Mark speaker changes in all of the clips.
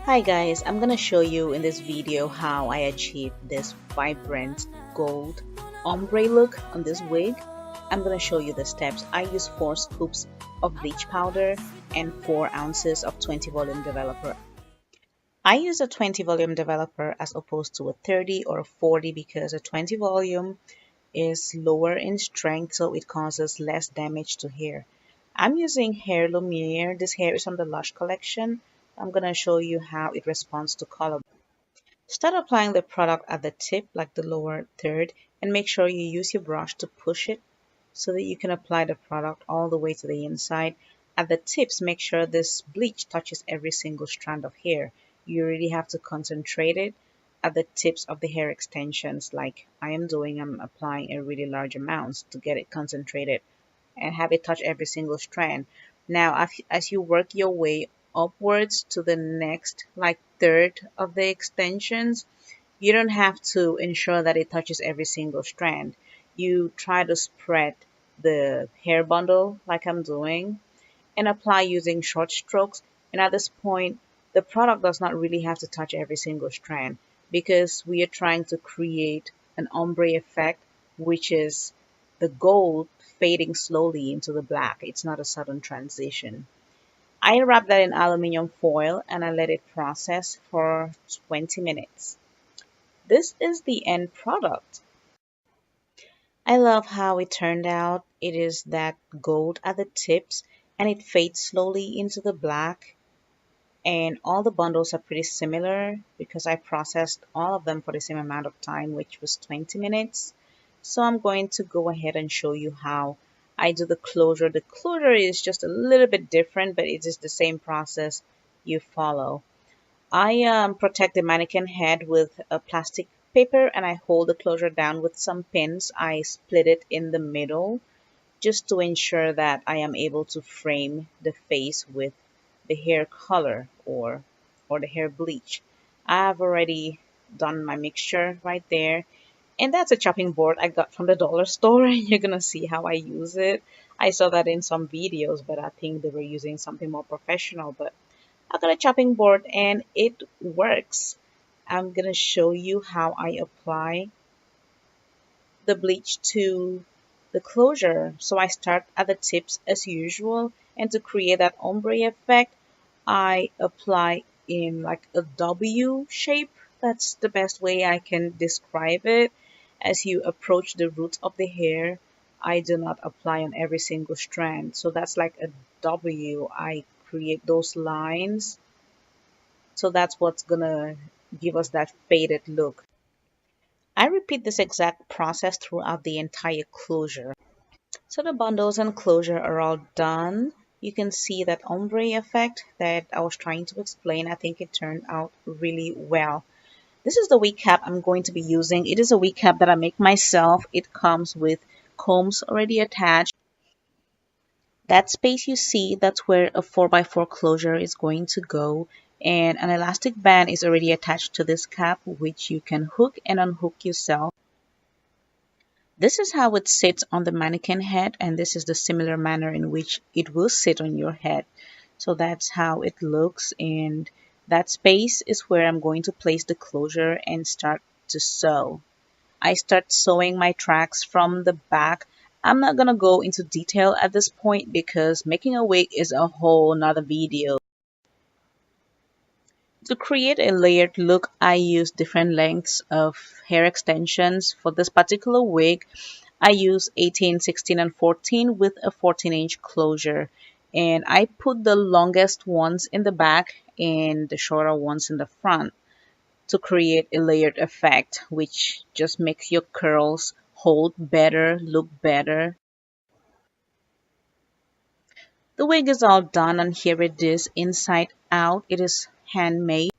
Speaker 1: Hi guys, I'm gonna show you in this video how I achieved this vibrant gold ombre look on this wig. I'm gonna show you the steps. I use 4 scoops of bleach powder and 4 ounces of 20 volume developer. I use a 20 volume developer as opposed to a 30 or a 40 because a 20 volume is lower in strength, so it causes less damage to hair. I'm using Hair Lumiere. This hair is from the Lush collection. I'm going to show you how it responds to color. Start applying the product at the tip, like the lower third, and make sure you use your brush to push it so that you can apply the product all the way to the inside. At the tips, make sure this bleach touches every single strand of hair. You really have to concentrate it at the tips of the hair extensions like I am doing. I'm applying a really large amount to get it concentrated and have it touch every single strand. Now, as you work your way upwards to the next like third of the extensions, you don't have to ensure that it touches every single strand. You try to spread the hair bundle like I'm doing and apply using short strokes. And at this point, the product does not really have to touch every single strand because we are trying to create an ombre effect, which is the gold fading slowly into the black. It's not a sudden transition. I wrap that in aluminum foil and I let it process for 20 minutes. This is the end product. I love how it turned out. It is that gold at the tips and it fades slowly into the black. And all the bundles are pretty similar because I processed all of them for the same amount of time, which was 20 minutes. So I'm going to go ahead and show you how I do the closure. The closure is just a little bit different, but it is the same process you follow. I protect the mannequin head with a plastic paper and I hold the closure down with some pins. I split it in the middle just to ensure that I am able to frame the face with the hair color or the hair bleach. I've already done my mixture right there. And that's a chopping board I got from the dollar store. You're gonna see how I use it. I saw that in some videos, but I think they were using something more professional. But I got a chopping board and it works. I'm gonna show you how I apply the bleach to the closure. So I start at the tips as usual, and to create that ombre effect, I apply in like a W shape. That's the best way I can describe it. As you approach the roots of the hair, I do not apply on every single strand. So that's like a W. I create those lines. So that's what's gonna give us that faded look. I repeat this exact process throughout the entire closure. So the bundles and closure are all done. You can see that ombre effect that I was trying to explain. I think it turned out really well. This is the wig cap I'm going to be using. It is a wig cap that I make myself. It comes with combs already attached. That space you see, that's where a 4x4 closure is going to go. And an elastic band is already attached to this cap, which you can hook and unhook yourself. This is how it sits on the mannequin head, and this is the similar manner in which it will sit on your head. So that's how it looks, and that space is where I'm going to place the closure and start to sew. I start sewing my tracks from the back. I'm not gonna go into detail at this point because making a wig is a whole nother video. To create a layered look, I use different lengths of hair extensions. For this particular wig, I use 18, 16, and 14 with a 14-inch closure. And I put the longest ones in the back and the shorter ones in the front to create a layered effect, which just makes your curls hold better, look better. The wig is all done and here it is inside out. It is handmade.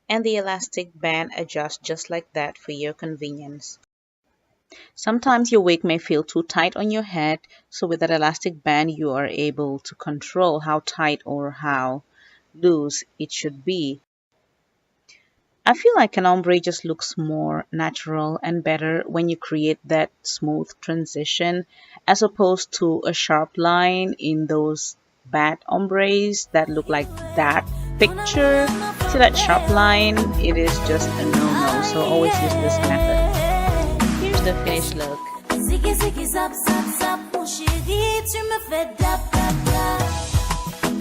Speaker 1: And the elastic band adjusts just like that for your convenience. Sometimes your wig may feel too tight on your head, so with that elastic band you are able to control how tight or how loose it should be. I feel like an ombre just looks more natural and better when you create that smooth transition as opposed to a sharp line in those bad ombres that look like that. picture, see that sharp line? It is just a no-no, so always use this method. Here's the finished look.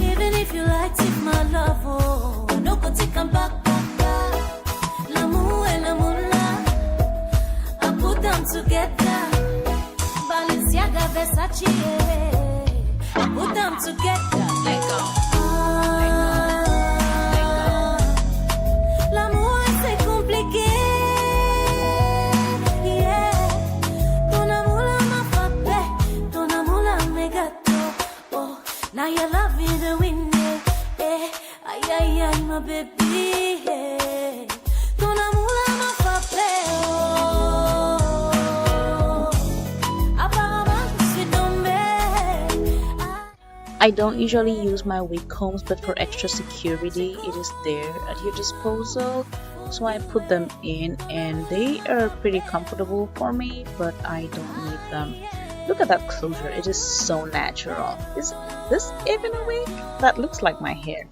Speaker 2: Even if you like it, my love, oh, no go take 'em back. L'amour and l'amour, I put them together. Balenciaga, Versace, I put them together. Let go. L'amour, c'est compliqué. Yeah. Ton amour, m'a frappé. Ton amour, m'a gâté. Oh, now you're loving the wind. Ay, ay, ay, my baby. Ton amour, m'a frappé.
Speaker 1: I don't usually use my wig combs, but for extra security, it is there at your disposal. So I put them in, and they are pretty comfortable for me, but I don't need them. Look at that closure, it is so natural. Is this even a wig? That looks like my hair.